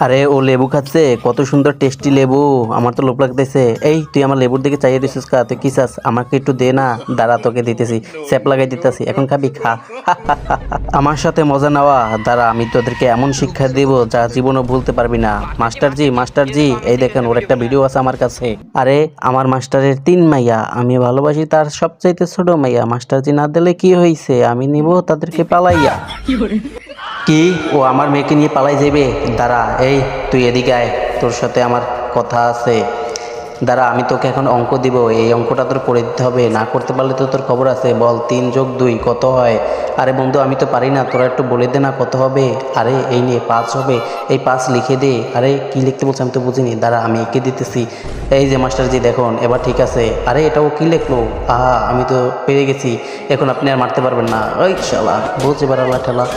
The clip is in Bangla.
আরে ও লেবু খাচ্ছে, কত সুন্দর টেস্টি লেবু। আমার তো লোভ লাগতেছে। এই তুই আমার লেবুর দিকে চাইয়ে দিছিস কা? তুই কি চাস? আমাকে একটু দে না। দাঁড়া, তোকে দিতেছি, স্যাপ লাগাই দিতেছি, এখন খাবি, খা। আমার সাথে মজা নেওয়া, দাঁড়া আমি তোদেরকে এমন শিক্ষা দেব যা জীবনও ভুলতে পারবি না। মাস্টারজি, মাস্টারজি, এই দেখেন ওর একটা ভিডিও আছে আমার কাছে। আরে আমার মাস্টারের 3 মাইয়া, আমি ভালোবাসি তার সবচাইতে ছোট মাইয়া। মাস্টারজি না দিলে কি হয়েছে, আমি নিব তাদেরকে পালাইয়া। কি? ও আমার মেয়েকে নিয়ে পালাই যাবে? দাঁড়া, এই তুই এদিকে আয়, তোর সাথে আমার কথা আছে। দাঁড়া, আমি তোকে এখন অঙ্ক দিব, এই অঙ্কটা তোর করে দিতে হবে, না করতে পারলে তো তোর খবর আছে। বল 3 যোগ 2 কত হয়? আরে বন্ধু আমি তো পারি না, তোরা একটু বলে দে না কত হবে। আরে এই নিয়ে 5 হবে, এই 5 লিখে দে। আরে কি লিখতে বলছে আমি তো বুঝিনি, দাঁড়া আমি এঁকে দিতেছি। এই যে মাস্টারজি দেখুন, এবার ঠিক আছে। আরে এটাও কি লিখলো? আহা, আমি তো পেরে গেছি, এখন আপনি আর মারতে পারবেন না। ওই শালা, বুঝ এবার আল্লাহ ঠেলা।